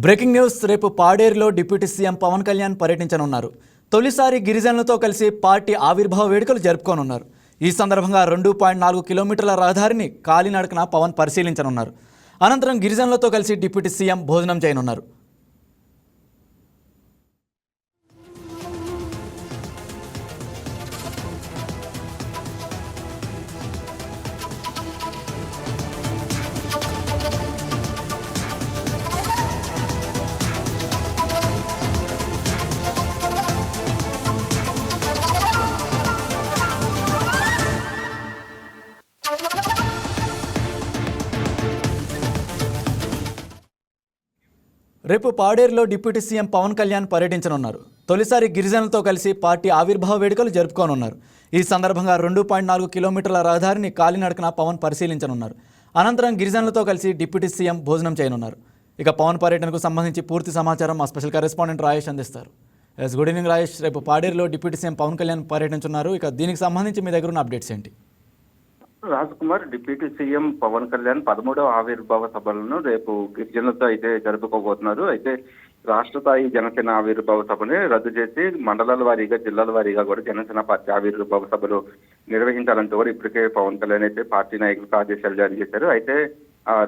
Breaking news. రేపు పాడేరులో deputy CM Pawan Kalyan పర్యటించనున్నారు. తొలిసారి గిరిజనులతో కలిసి పార్టీ ఆవిర్భావ వేడుకలు జరుపుకోనున్నారు. ఈ సందర్భంగా 2.4 కిలోమీటర్ల రహదారిని కాలినడకన పవన్ పరిశీలించనున్నారు. అనంతరం గిరిజనులతో కలిసి డిప్యూటీ సీఎం భోజనం చేయనున్నారు. రేపు పాడేరులో డిప్యూటీ సీఎం పవన్ కళ్యాణ్ పర్యటించనున్నారు. తొలిసారి గిరిజనులతో కలిసి పార్టీ ఆవిర్భావ వేడుకలు జరుపుకోనున్నారు. ఈ సందర్భంగా 2.4 కిలోమీటర్ల రహదారిని కాలినడకన పవన్ పరిశీలించనున్నారు. అనంతరం గిరిజనులతో కలిసి డిప్యూటీ సీఎం భోజనం చేయనున్నారు. ఇక పవన్ పర్యటనకు సంబంధించి పూర్తి సమాచారం మా స్పెషల్ కరెస్పాండెంట్ రాజేష్ అందిస్తారు. Good evening Rajesh. రేపు పాడేరులో డిప్యూటీ సీఎం పవన్ కళ్యాణ్ పర్యటించున్నారు. ఇక దీనికి సంబంధించి మీ దగ్గర ఉన్న అప్డేట్స్ ఏంటి? రాజ్ కుమార్, డిప్యూటీ సీఎం పవన్ కళ్యాణ్ 13వ ఆవిర్భావ సభలను రేపు గిరిజనులతో అయితే జరుపుకోబోతున్నారు. అయితే రాష్ట్ర స్థాయి జనసేన ఆవిర్భావ సభని రద్దు చేసి మండలాల వారీగా, జిల్లాల వారీగా కూడా జనసేన పార్టీ ఆవిర్భావ సభలు నిర్వహించాలంటూ కూడా ఇప్పటికే పవన్ కళ్యాణ్ అయితే పార్టీ నాయకులకు ఆదేశాలు జారీ చేశారు. అయితే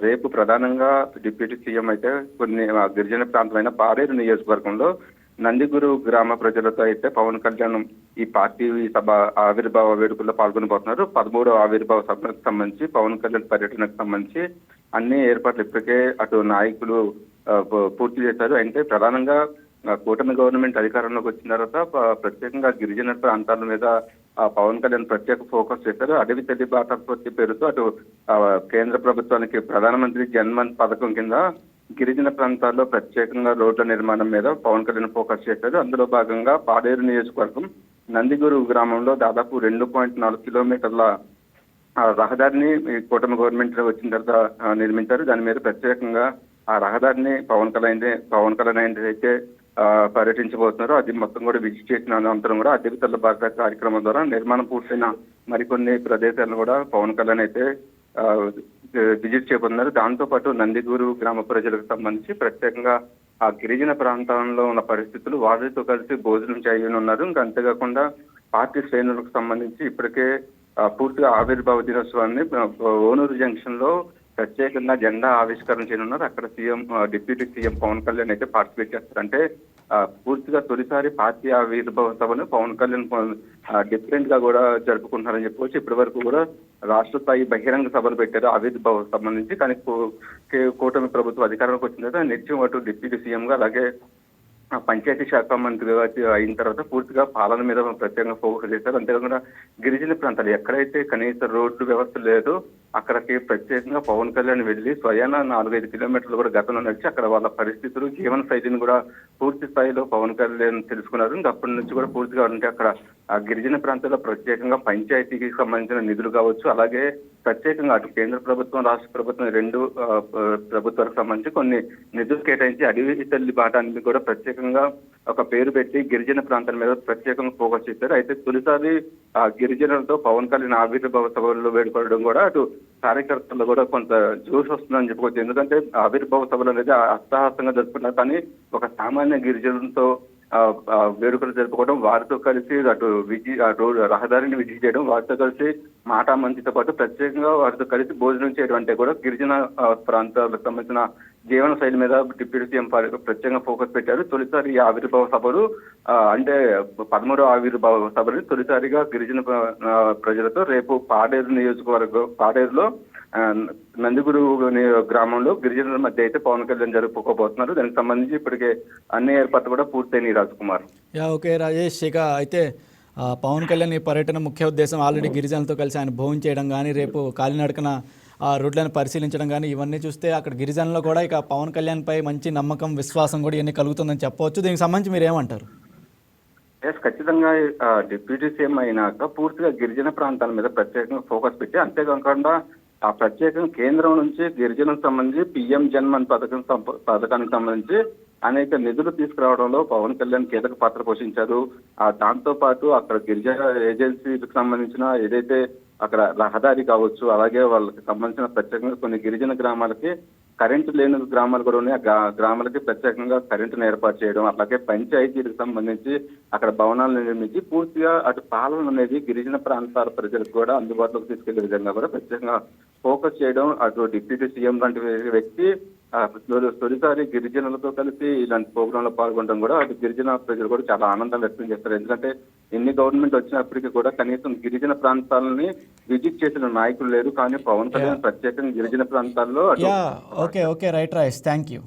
రేపు ప్రధానంగా డిప్యూటీ సీఎం అయితే కొన్ని గిరిజన ప్రాంతమైన పాడేరు నియోజకవర్గంలో నందిగురు గ్రామ ప్రజలతో అయితే పవన్ కళ్యాణ్ ఈ పార్టీ సభ ఆవిర్భావ వేడుకల్లో పాల్గొనబోతున్నారు. 13వ ఆవిర్భావ సభకు సంబంధించి పవన్ కళ్యాణ్ పర్యటనకు సంబంధించి అన్ని ఏర్పాట్లు ఇప్పటికే అటు నాయకులు పూర్తి చేశారు. అంటే ప్రధానంగా కూటమి గవర్నమెంట్ అధికారంలోకి వచ్చిన తర్వాత ప్రత్యేకంగా గిరిజన ప్రాంతాల మీద పవన్ కళ్యాణ్ ప్రత్యేక ఫోకస్ చేశారు. అడవి తల్లి బాటపత్తి పేరుతో అటు కేంద్ర ప్రభుత్వానికి ప్రధానమంత్రి జన్మన్ పథకం కింద గిరిజన ప్రాంతాల్లో ప్రత్యేకంగా రోడ్ల నిర్మాణం మీద పవన్ కళ్యాణ్ ఫోకస్ చేశారు. అందులో భాగంగా పాడేరు నియోజకవర్గం నందిగురు గ్రామంలో దాదాపు 2.4 కిలోమీటర్ల రహదారిని కూటమి గవర్నమెంట్ వచ్చిన తర్వాత నిర్మించారు. దాని మీద ప్రత్యేకంగా ఆ రహదారిని పవన్ కళ్యాణ్ అయితే పర్యటించబోతున్నారు. అది మొత్తం కూడా విజిట్ చేసిన అనంతరం కూడా అద్దెతల్ల భారత కార్యక్రమం ద్వారా నిర్మాణం పూర్తయిన మరికొన్ని ప్రదేశాలను కూడా పవన్ కళ్యాణ్ అయితే విజిట్ చేయబోతున్నారు. దాంతో పాటు నందిగూరు గ్రామ ప్రజలకు సంబంధించి ప్రత్యేకంగా ఆ గిరిజన ప్రాంతంలో ఉన్న పరిస్థితులు వారితో కలిసి భోజనం చేయనున్నారు. ఇంకా అంతేకాకుండా పార్టీ శ్రేణులకు సంబంధించి ఇప్పటికే పూర్తిగా ఆవిర్భావ దినోత్సవాన్ని ఓనూరు జంక్షన్ లో ప్రత్యేకంగా జెండా ఆవిష్కరణ చేయనున్నారు. అక్కడ డిప్యూటీ సీఎం పవన్ కళ్యాణ్ అయితే పార్టిసిపేట్ చేస్తారు. అంటే పూర్తిగా తొలిసారి పార్టీ ఆవిర్భావ సభను పవన్ కళ్యాణ్ డిఫరెంట్ గా కూడా జరుపుకుంటున్నారని చెప్పుకోవచ్చు. ఇప్పటి వరకు కూడా రాష్ట్ర స్థాయి బహిరంగ సభలు పెట్టారు ఆవిర్భావ సంబంధించి. కానీ కూటమి ప్రభుత్వం అధికారంలోకి వచ్చిన తర్వాత నిత్యం అటు డిప్యూటీ సీఎం గా అలాగే పంచాయతీ శాఖ మంత్రిగా అయిన తర్వాత పూర్తిగా పాలన మీద ప్రత్యేకంగా ఫోకస్ చేశారు. అంతేకాకుండా గిరిజన ప్రాంతాలు ఎక్కడైతే కనీస రోడ్డు వ్యవస్థ లేదో అక్కడికి ప్రత్యేకంగా పవన్ కళ్యాణ్ వెళ్లి స్వయాన 4-5 కిలోమీటర్లు కూడా గతంలో నడిచి అక్కడ వాళ్ళ పరిస్థితులు, జీవన శైలిని కూడా పూర్తి స్థాయిలో పవన్ కళ్యాణ్ తెలుసుకున్నారు. ఇంకా అప్పటి నుంచి కూడా పూర్తిగా ఉంటే అక్కడ ఆ గిరిజన ప్రాంతాల్లో ప్రత్యేకంగా పంచాయతీకి సంబంధించిన నిధులు కావచ్చు, అలాగే ప్రత్యేకంగా అటు కేంద్ర ప్రభుత్వం, రాష్ట్ర ప్రభుత్వం రెండు ప్రభుత్వాలకు సంబంధించి కొన్ని నిధులు కేటాయించి అడవి తల్లి బాటానికి కూడా ప్రత్యేకంగా ఒక పేరు పెట్టి గిరిజన ప్రాంతాల మీద ప్రత్యేకంగా ఫోకస్ చేశారు. అయితే తొలిసారి ఆ గిరిజనులతో పవన్ కళ్యాణ్ ఆవిర్భావ సభల్లో వేడుకోవడం కూడా అటు కార్యకర్తల్లో కూడా కొంత జోష్ వస్తుందని చెప్పుకోవచ్చు. ఎందుకంటే ఆవిర్భావ సభలు అనేది అట్టహాసంగా జరుపుకున్నారు. కానీ ఒక సామాన్య గిరిజనులతో వేడుకలు జరుపుకోవడం, వారితో కలిసి అటు రహదారిని విజిట్ చేయడం, వారితో కలిసి మాట మంచితో పాటు ప్రత్యేకంగా వారితో కలిసి భోజనం చేయడం అంటే కూడా గిరిజన ప్రాంతాలకు సంబంధించిన జీవన శైలి మీద డిప్యూటీ సీఎం ప్రత్యేకంగా ఫోకస్ పెట్టారు. తొలిసారి ఈ ఆవిర్భావ సభలు అంటే 13వ ఆవిర్భావ సభలు తొలిసారిగా గిరిజన ప్రజలతో రేపు పాడేరులో నందిగురు గ్రామంలో గిరిజనుల మధ్య అయితే పవన్ కళ్యాణ్ జరుపుకోబోతున్నారు. దానికి సంబంధించి ఇప్పటికే అన్ని ఏర్పాట్లు కూడా పూర్తయినాయి. రాజ్ కుమార్. ఓకే రాజేష్. ఇక అయితే పవన్ కళ్యాణ్ ఈ పర్యటన ముఖ్య ఉద్దేశం ఆల్రెడీ గిరిజనులతో కలిసి ఆయన భోజనం చేయడం కానీ, రేపు కాలినడకన ఆ రోడ్లను పరిశీలించడం కానీ, ఇవన్నీ చూస్తే అక్కడ గిరిజనుల్లో కూడా ఇక పవన్ కళ్యాణ్ పై మంచి నమ్మకం, విశ్వాసం కూడా ఇవన్నీ కలుగుతుందని చెప్పవచ్చు. దీనికి సంబంధించి మీరు ఏమంటారు? ఖచ్చితంగా డిప్యూటీ సీఎం అయినాక పూర్తిగా గిరిజన ప్రాంతాల మీద ప్రత్యేకంగా ఫోకస్ పెట్టి, అంతేకాకుండా ఆ ప్రత్యేకంగా కేంద్రం నుంచి గిరిజనకు సంబంధించి పిఎం జన్మన్ పథకానికి సంబంధించి అనేక నిధులు తీసుకురావడంలో పవన్ కళ్యాణ్ కీలక పాత్ర పోషించారు. దాంతో పాటు అక్కడ గిరిజన ఏజెన్సీకి సంబంధించిన ఏదైతే అక్కడ రహదారి కావచ్చు, అలాగే వాళ్ళకి సంబంధించిన ప్రత్యేకంగా కొన్ని గిరిజన గ్రామాలకి కరెంటు లేని గ్రామాలు కూడా ఉన్నాయి. గ్రామాలకి ప్రత్యేకంగా కరెంటును ఏర్పాటు చేయడం, అలాగే పంచాయతీలకు సంబంధించి అక్కడ భవనాలను నిర్మించి పూర్తిగా అటు పాలన అనేది గిరిజన ప్రాంతాల ప్రజలకు కూడా అందుబాటులోకి తీసుకెళ్లే విధంగా కూడా ప్రత్యేకంగా ఫోకస్ చేయడం. అటు డిప్యూటీ సీఎం లాంటి వ్యక్తి తొలిసారి గిరిజనులతో కలిసి ఇలాంటి ప్రోగ్రాంలో పాల్గొనడం కూడా అటు గిరిజన ప్రజలు కూడా చాలా ఆనందం వ్యక్తం చేస్తారు. ఎందుకంటే ఎన్ని గవర్నమెంట్ వచ్చినప్పటికీ కూడా కనీసం గిరిజన ప్రాంతాలని విజిట్ చేసిన నాయకులు లేరు. కానీ పవన్ కళ్యాణ్ ప్రత్యేకంగా గిరిజన ప్రాంతాల్లో okay right Rayesh, thank you.